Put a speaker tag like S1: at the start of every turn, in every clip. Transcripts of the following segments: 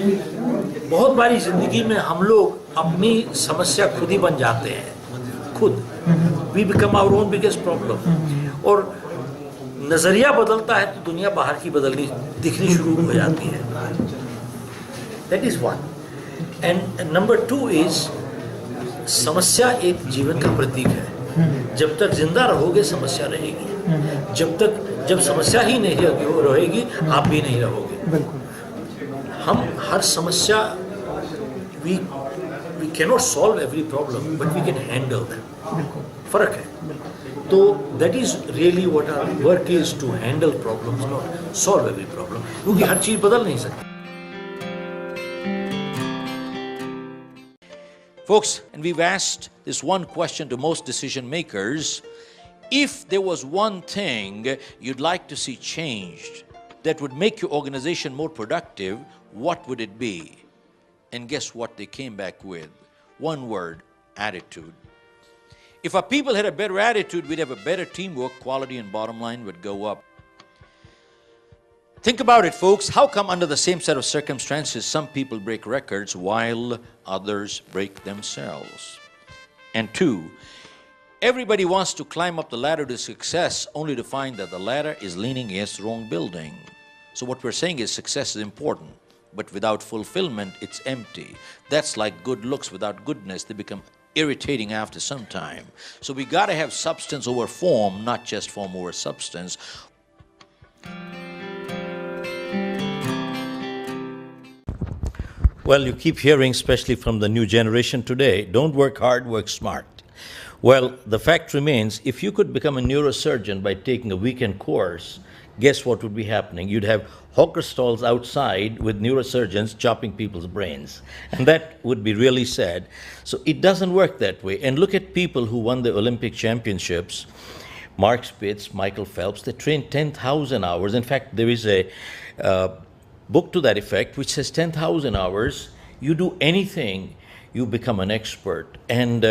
S1: बहुत बारी जिंदगी में हम लोग अपनी समस्या खुद ही बन जाते हैं, खुद we become our own biggest problem. और नजरिया बदलता है तो दुनिया बाहर की बदलनी दिखनी शुरू हो जाती है। That is one. And number two is, समस्या एक जीवन का प्रतीक है। जब तक जिंदा रहोगे समस्या रहेगी, जब समस्या ही नहीं रहेगी आप भी नहीं रहोगे। हम हर समस्या, we cannot solve every problem but we can handle them. फर्क है। तो that is really what our work is, to handle problems, not solve every problem, क्योंकि हर चीज बदल नहीं सकती।
S2: Folks, and we've asked this one question to most decision makers. If there was one thing you'd like to see changed that would make your organization more productive, what would it be? And guess what they came back with? One word: attitude. If our people had a better attitude, we'd have a better teamwork, quality and bottom line would go up. Think about it, folks. How come under the same set of circumstances some people break records while others break themselves? And two, everybody wants to climb up the ladder to success only to find that the ladder is leaning against the wrong building. So what we're saying is success is important, but without fulfillment, it's empty. That's like good looks without goodness. They become irritating after some time. So we got to have substance over form, not just form over substance.
S1: Well, you keep hearing, especially from the new generation today, don't work hard, work smart. Well, the fact remains, if you could become a neurosurgeon by taking a weekend course, guess what would be happening? You'd have hawker stalls outside with neurosurgeons chopping people's brains. And that would be really sad. So it doesn't work that way. And look at people who won the Olympic championships. Mark Spitz, Michael Phelps, they trained 10,000 hours. In fact, there is a book to that effect which says 10,000 hours, you do anything, you become an expert. And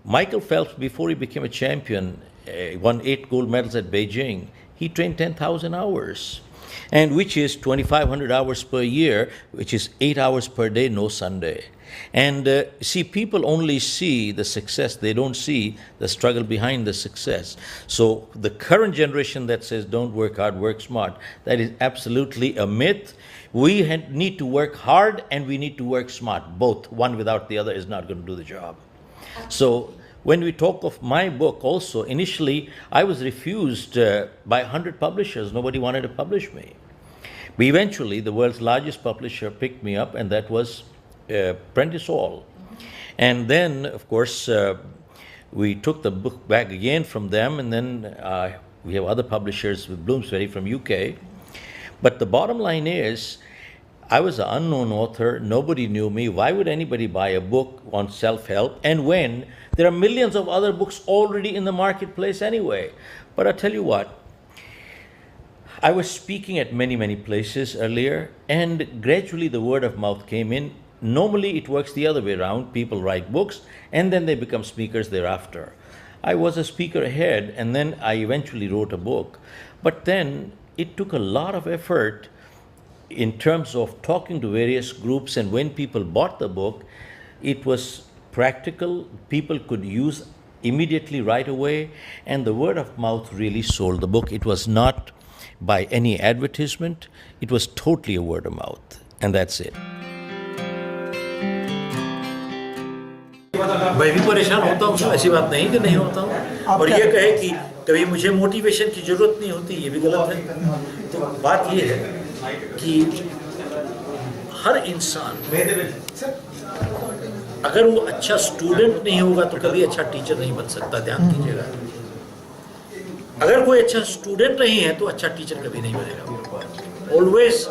S1: Michael Phelps, before he became a champion, won 8 gold medals at Beijing. He trained 10,000 hours, and which is 2,500 hours per year, which is 8 hours per day, no Sunday. And see, people only see the success, they don't see the struggle behind the success. So the current generation that says don't work hard, work smart, that is absolutely a myth. We need to work hard and we need to work smart. Both, one without the other is not going to do the job. So when we talk of my book also, initially I was refused by 100 publishers. Nobody wanted to publish me. But eventually the world's largest publisher picked me up, and that was Prentice Hall. And then, of course, we took the book back again from them, and then we have other publishers with Bloomsbury from UK. But the bottom line is, I was an unknown author, nobody knew me. Why would anybody buy a book on self-help? And when there are millions of other books already in the marketplace anyway. But I tell you what, I was speaking at many places earlier, and gradually the word of mouth came in. Normally it works the other way around. People write books and then they become speakers thereafter. I was a speaker ahead, and then I eventually wrote a book. But then it took a lot of effort in terms of talking to various groups, and when people bought the book, it was practical. People could use immediately right away, and the word of mouth really sold the book. It was not by any advertisement. It was totally a word of mouth, and that's it. मैं भी परेशान होता हूँ, ऐसी बात नहीं कि नहीं होता हूँ। और ये कहे कि कभी मुझे मोटिवेशन की जरूरत नहीं होती, ये भी गलत है। तो बात ये है कि हर इंसान, अगर वो अच्छा स्टूडेंट नहीं होगा तो कभी अच्छा टीचर नहीं बन सकता। ध्यान कीजिएगा, अगर कोई अच्छा स्टूडेंट नहीं है तो अच्छा टीचर कभी नहीं बनेगा। Always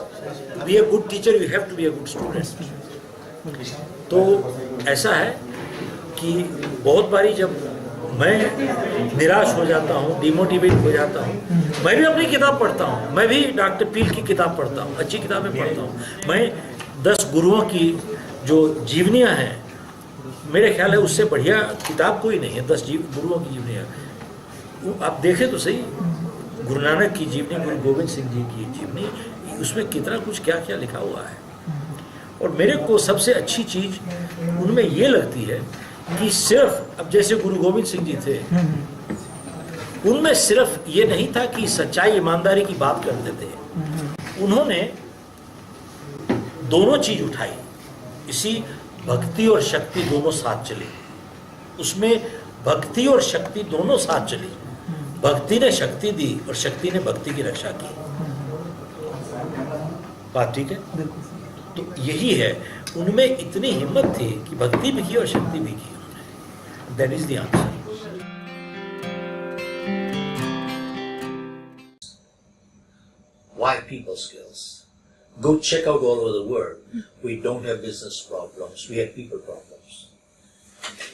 S1: be a good teacher, you have to be a good student. तो ऐसा है कि बहुत बारी जब मैं निराश हो जाता हूँ, डिमोटिवेट हो जाता हूँ, मैं भी अपनी किताब पढ़ता हूँ। मैं भी डॉक्टर पील की किताब पढ़ता हूँ, अच्छी किताबें पढ़ता हूँ। मैं 10 गुरुओं की जो जीवनियाँ हैं, मेरे ख्याल है उससे बढ़िया किताब कोई नहीं है। 10 गुरुओं की जीवनियाँ आप देखें तो सही, गुरु नानक की जीवनी, गुरु गोविंद सिंह जी की जीवनी, उसमें कितना कुछ क्या क्या लिखा हुआ है। और मेरे को सबसे अच्छी चीज उनमें ये लगती है कि सिर्फ, अब जैसे गुरु गोविंद सिंह जी थे, उनमें सिर्फ ये नहीं था कि सच्चाई ईमानदारी की बात करते थे, उन्होंने दोनों चीज उठाई। इसी भक्ति और शक्ति दोनों साथ चली, उसमें भक्ति और शक्ति दोनों साथ चली। भक्ति ने शक्ति दी और शक्ति ने भक्ति की रक्षा की। बात ठीक है? तो यही है, उनमें इतनी हिम्मत थी कि भक्ति भी की और शक्ति भी की उन्होंने। That is the answer. Why people skills? Go check out all over the world. We don't have business problems. We have people problems.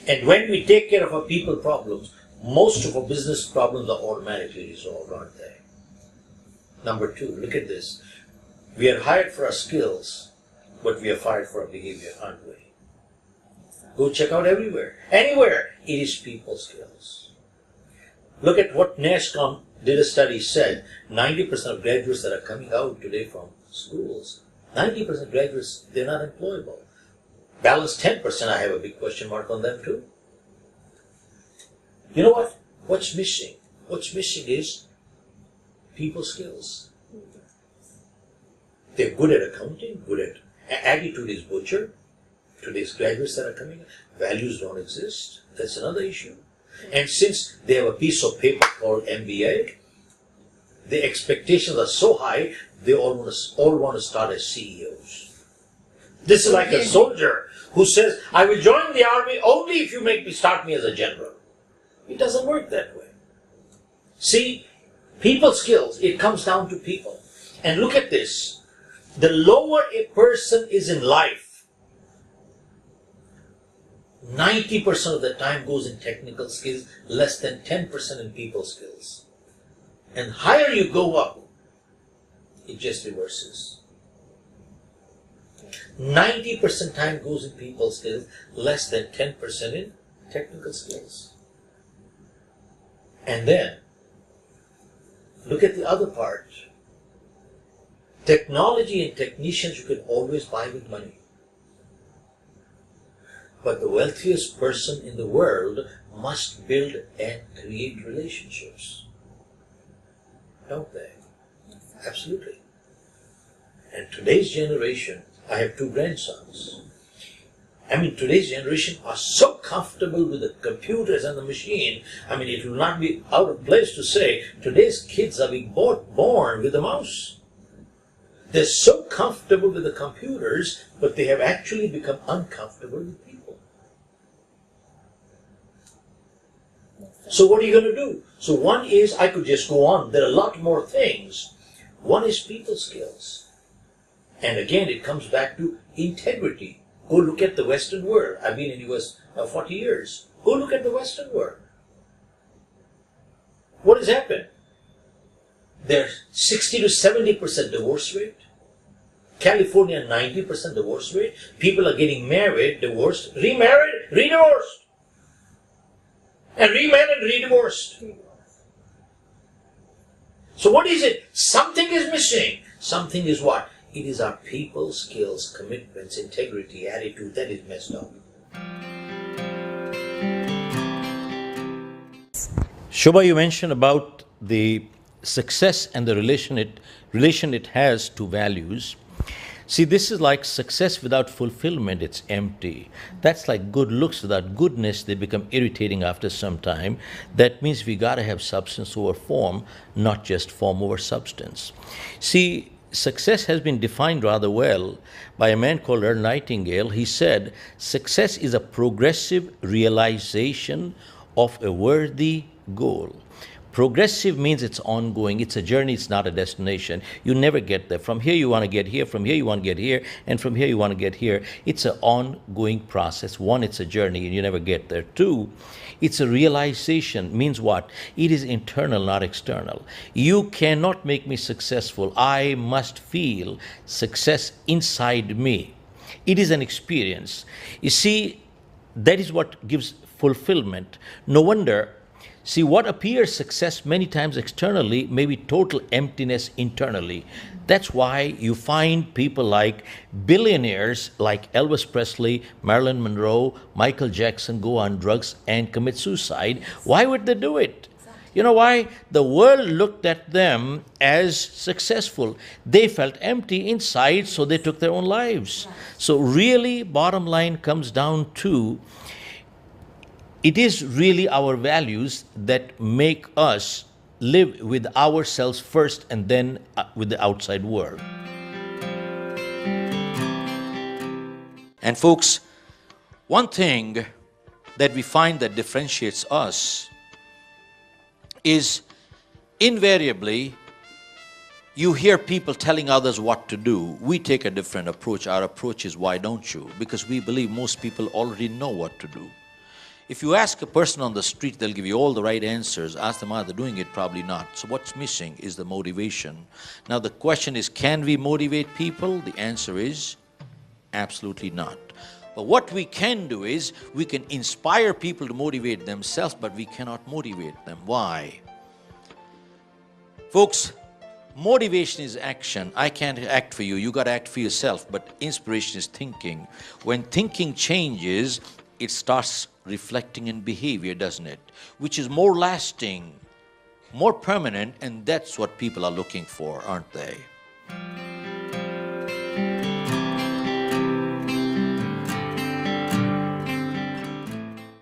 S1: And when we take care of our people problems, most of our business problems are automatically resolved, aren't they? Number two, look at this. We are hired for our skills, but we are fired for our behavior, aren't we? Go check out everywhere. Anywhere, it is people skills. Look at what NASCOM did a study, said 90% of graduates that are coming out today from schools, 90% of graduates, they're not employable. Balance 10%, I have a big question mark on them too. You know what? What's missing? What's missing is people skills. They're good at accounting, good at attitude is butcher. Today's graduates that are coming, values don't exist. That's another issue. And since they have a piece of paper called MBA, the expectations are so high, they all want to start as CEOs. This is like a soldier who says, I will join the army only if you start me as a general. It doesn't work that way. See, people skills, it comes down to people. And look at this. The lower a person is in life, 90% of the time goes in technical skills, less than 10% in people skills. And higher you go up, it just reverses. 90% time goes in people skills, less than 10% in technical skills. And then, look at the other part. Technology and technicians you can always buy with money. But the wealthiest person in the world must build and create relationships. Don't they? Absolutely. And today's generation, I have 2 grandsons. Today's generation are so comfortable with the computers and the machine. It will not be out of place to say, today's kids are being born with a mouse. They're so comfortable with the computers, but they have actually become uncomfortable with people. So what are you going to do? So one is, I could just go on, there are a lot more things. One is people skills. And again, it comes back to integrity. Go look at the Western world. I've been in the US 40 years. Go look at the Western world. What has happened? There's 60 to 70% divorce rate. California, 90% divorce rate. People are getting married, divorced, remarried, re-divorced. And remarried, re-divorced. So what is it? Something is missing. Something is what? It is our people skills, commitments, integrity, attitude that is messed up. Shobha, you mentioned about the success and the relation it has to values. See, this is like success without fulfillment, it's empty. That's like good looks without goodness, they become irritating after some time. That means we gotta have substance over form, not just form over substance. See, success has been defined rather well by a man called Earl Nightingale. He said, success is a progressive realization of a worthy goal. Progressive means it's ongoing, it's a journey, it's not a destination. You never get there. From here you want to get here, from here you want to get here, and from here you want to get here. It's an ongoing process. One, it's a journey and you never get there. Two, it's a realization. Means what? It is internal, not external. You cannot make me successful. I must feel success inside me. It is an experience. You see, that is what gives fulfillment. No wonder. See, what appears success many times externally may be total emptiness internally. That's why you find people like billionaires like Elvis Presley, Marilyn Monroe, Michael Jackson go on drugs and commit suicide. Why would they do it? You know why? The world looked at them as successful. They felt empty inside, so they took their own lives. So, really, bottom line comes down to it is really our values that make us live with ourselves first and then with the outside world.
S2: And folks, one thing that we find that differentiates us is invariably you hear people telling others what to do. We take a different approach. Our approach is, why don't you? Because we believe most people already know what to do. If you ask a person on the street, they'll give you all the right answers. Ask them, are they doing it? Probably not. So what's missing is the motivation. Now the question is, can we motivate people? The answer is absolutely not. But what we can do is, we can inspire people to motivate themselves, but we cannot motivate them. Why? Folks, motivation is action. I can't act for you. You got to act for yourself. But inspiration is thinking. When thinking changes, it starts reflecting in behavior, doesn't it? Which is more lasting, more permanent, and that's what people are looking for, aren't they?